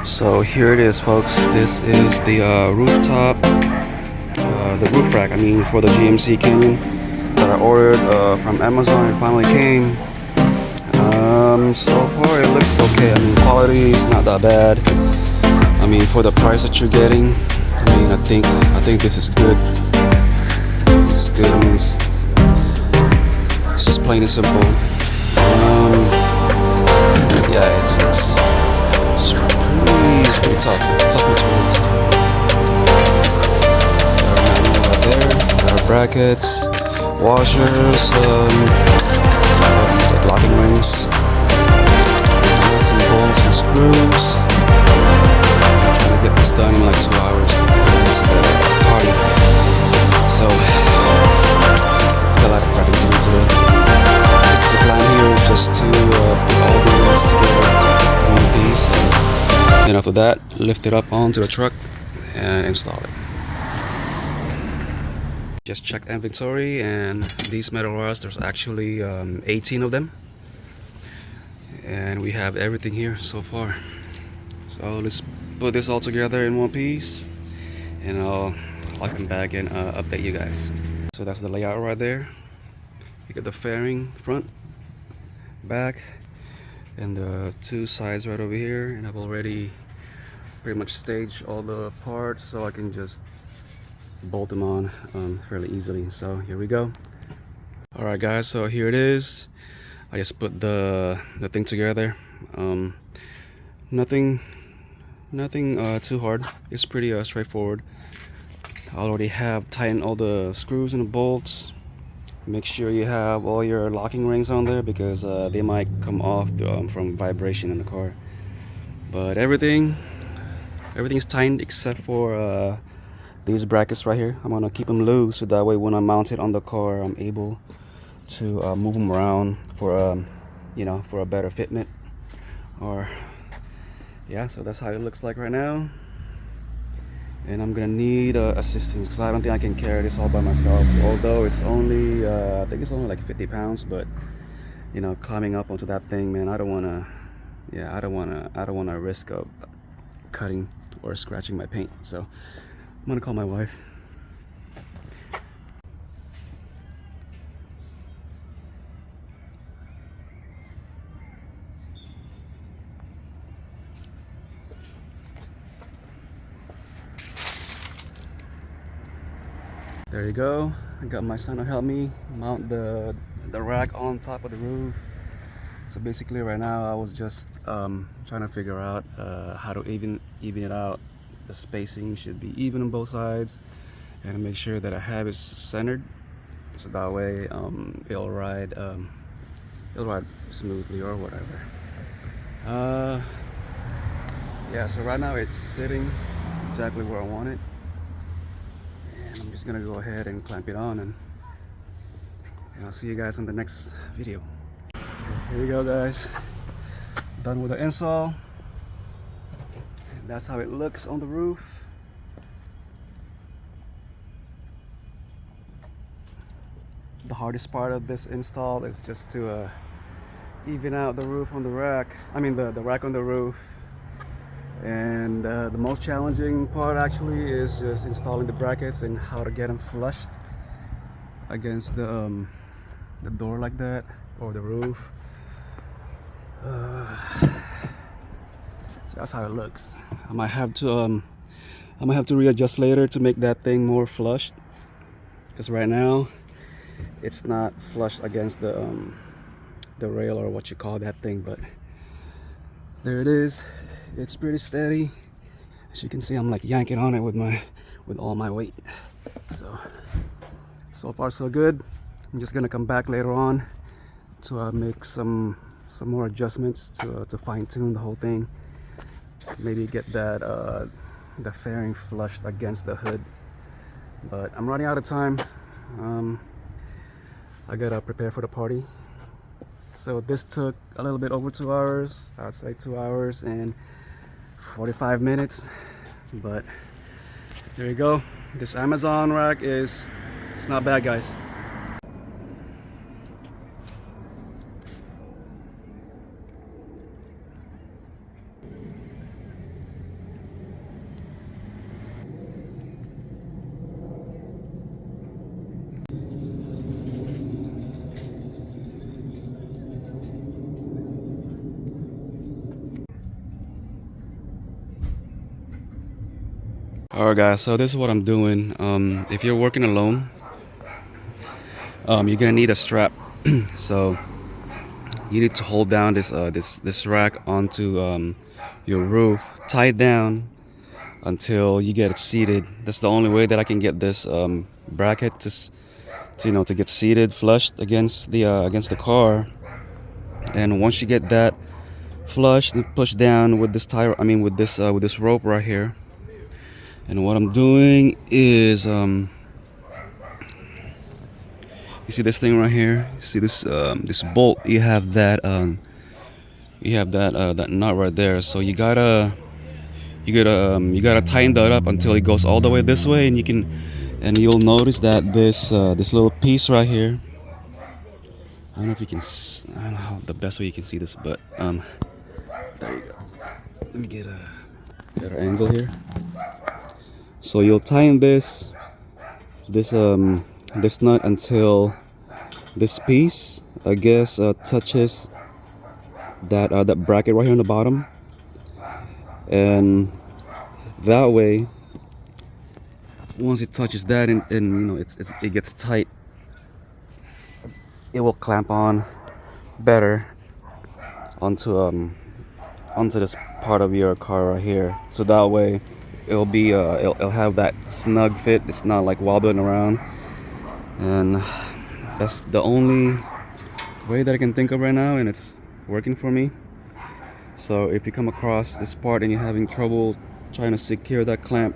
So here it is, folks. This is the rooftop, the roof rack. I mean, for the GMC Canyon that I ordered from Amazon. It finally came. So far it looks okay. I mean, quality is not that bad. I mean, for the price that you're getting, I mean, I think this is good. This is good. I mean, it's just plain and simple. Yeah, it's pretty tough materials. Got our manual right there. Got our brackets, washers, these like locking rings. Got some bolts and screws. I'm trying to get this done in like 2 hours because it's party. So got a lot of prepping to do today. The plan here is just to put all the wheels together in one piece, and then after that, lift it up onto the truck and install it. Just checked inventory, and these metal rods, there's actually 18 of them, and we have everything here so far. So let's put this all together in one piece, and I'll come back and update you guys. So that's the layout right there. You got the fairing front, back, and the 2 sides right over here, and I've already pretty much staged all the parts so I can just bolt them on fairly easily. So here we go. Alright guys, so here it is. I just put the thing together. Nothing too hard. It's pretty straightforward. I already have tightened all the screws and the bolts. Make sure you have all your locking rings on there because they might come off from vibration in the car. But everything's tightened except for these brackets right here. I'm gonna keep them loose so that way when I mount it on the car, I'm able to move them around for for a better fitment. Or yeah, so that's how it looks like right now. And I'm gonna need assistance because I don't think I can carry this all by myself. Although it's only, I think it's only like 50 pounds. But you know, climbing up onto that thing, man, I don't wanna risk of cutting or scratching my paint. So I'm gonna call my wife. There you go. I got my son to help me mount the rack on top of the roof. So basically right now I was just trying to figure out how to even it out. The spacing should be even on both sides, and make sure that I have it centered so that way it'll ride smoothly or whatever. Yeah, so right now it's sitting exactly where I want it. I'm just gonna go ahead and clamp it on, and I'll see you guys in the next video. Here we go, guys. Done with the install. And that's how it looks on the roof. The hardest part of this install is just to even out the roof on the rack. I mean the rack on the roof. And the most challenging part actually is just installing the brackets and how to get them flushed against the door like that, or the roof. So that's how it looks. I might have to readjust later to make that thing more flushed, because right now it's not flushed against the rail or what you call that thing. But there it is. It's pretty steady. As you can see, I'm like yanking on it with all my weight. So far so good. I'm just gonna come back later on to make some more adjustments to fine-tune the whole thing. Maybe get that the fairing flushed against the hood. But I'm running out of time. I gotta prepare for the party. So this took a little bit over 2 hours. I'd say 2 hours and 45 minutes. But there you go. This Amazon rack it's not bad, guys. Alright guys, so this is what I'm doing. If you're working alone, you're gonna need a strap. So you need to hold down this rack onto your roof, tie it down until you get it seated. That's the only way that I can get this bracket to get seated flushed against the car. And once you get that flushed and pushed down with this tire, with this rope right here. And what I'm doing is you see this thing right here. You see this bolt. You have that that nut right there. So you gotta tighten that up until it goes all the way this way, and you'll notice that this little piece right here. I don't know if you can. I don't know how the best way you can see this, but there you go. Let me get a better angle here. So you'll tighten this nut until this piece, I guess, touches that bracket right here on the bottom, and that way, once it touches that and it gets tight, it will clamp on better onto this part of your car right here. So that way it'll be it'll have that snug fit. It's not like wobbling around, and that's the only way that I can think of right now, and it's working for me. So if you come across this part and you're having trouble trying to secure that clamp,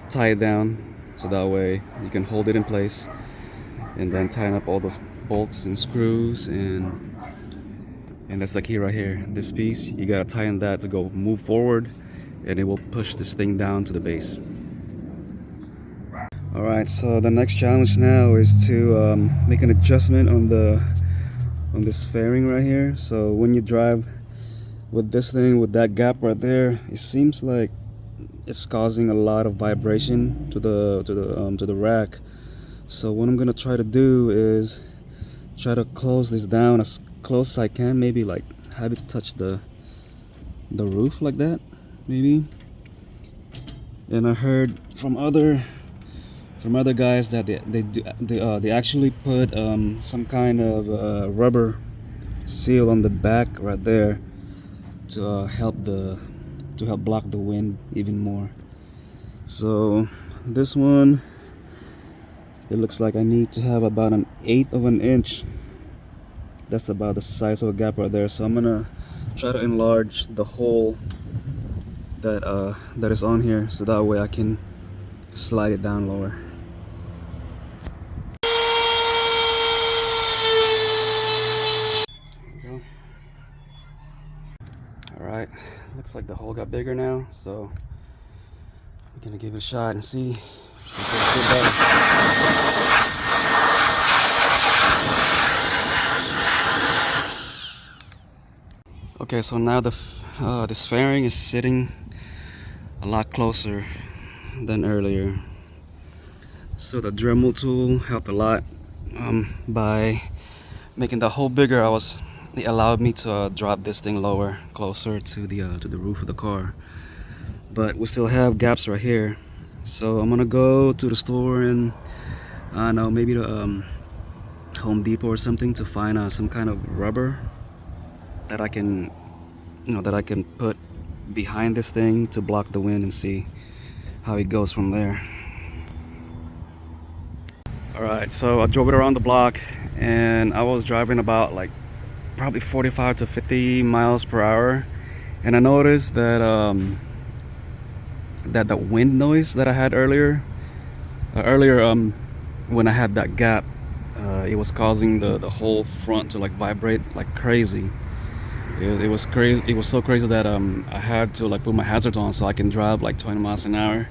tie it down so that way you can hold it in place, and then tighten up all those bolts and screws, and that's the key right here. This piece, you gotta tighten that to go move forward, and it will push this thing down to the base. Alright, so the next challenge now is to make an adjustment on this fairing right here. So when you drive with this thing, with that gap right there, it seems like it's causing a lot of vibration to the rack. So what I'm gonna try to do is try to close this down as close as I can, maybe like have it touch the roof like that, maybe. And I heard from other guys that they actually put some kind of rubber seal on the back right there to help block the wind even more. So this one, it looks like I need to have about 1/8 of an inch. That's about the size of a gap right there. So I'm gonna try to enlarge the hole that is on here, so that way I can slide it down lower. There we go. Alright, looks like the hole got bigger now, so we're gonna give it a shot and see if it's good better. Okay, so now this fairing is sitting a lot closer than earlier. So the Dremel tool helped a lot by making the hole bigger. It allowed me to drop this thing lower, closer to the roof of the car. But we still have gaps right here. So I'm gonna go to the store and I don't know, maybe to Home Depot or something, to find some kind of rubber that I can put behind this thing to block the wind, and see how it goes from there. Alright, so I drove it around the block, and I was driving about like probably 45 to 50 miles per hour, and I noticed that that the wind noise that I had earlier when I had that gap, it was causing the whole front to like vibrate like crazy. It was crazy. It was so crazy that I had to like put my hazards on so I can drive like 20 miles an hour.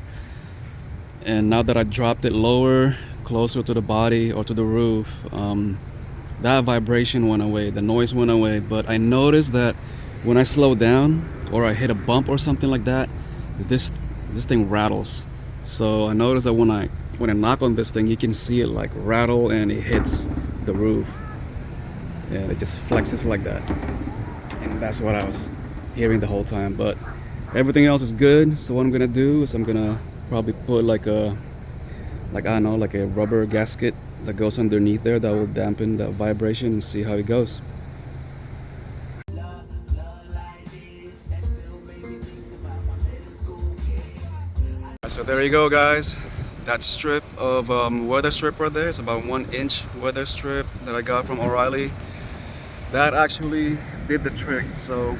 And now that I dropped it lower, closer to the body or to the roof, that vibration went away, the noise went away. But I noticed that when I slow down or I hit a bump or something like that, this thing rattles. So I noticed that when I knock on this thing, you can see it like rattle, and it hits the roof, and it just flexes like that. And that's what I was hearing the whole time. But everything else is good. So what I'm gonna do is I'm gonna Probably put like a, I don't know, like a rubber gasket that goes underneath there that will dampen that vibration and see how it goes. So there you go, guys. That strip of weather strip right there is about 1 inch weather strip that I got from O'Reilly. That actually did the trick. So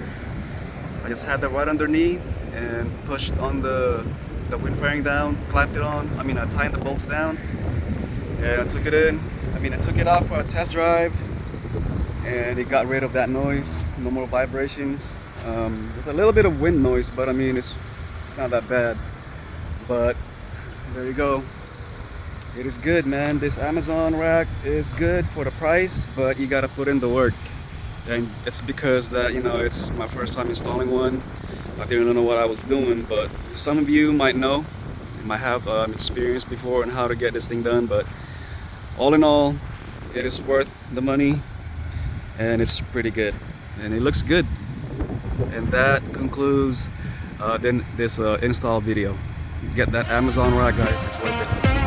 I just had that right underneath and pushed on the wind fairing down, clamped it on. I mean, I tightened the bolts down and I took it in. I mean, I took it out for a test drive and it got rid of that noise. No more vibrations. There's a little bit of wind noise, but I mean, it's not that bad. But there you go. It is good, man. This Amazon rack is good for the price, but you gotta put in the work. And it's because that, you know, it's my first time installing one. I didn't know what I was doing, but some of you might know, you might have experience before on how to get this thing done. But all in all, it is worth the money, and it's pretty good, and it looks good. And that concludes this install video. Get that Amazon rack, guys. It's worth it.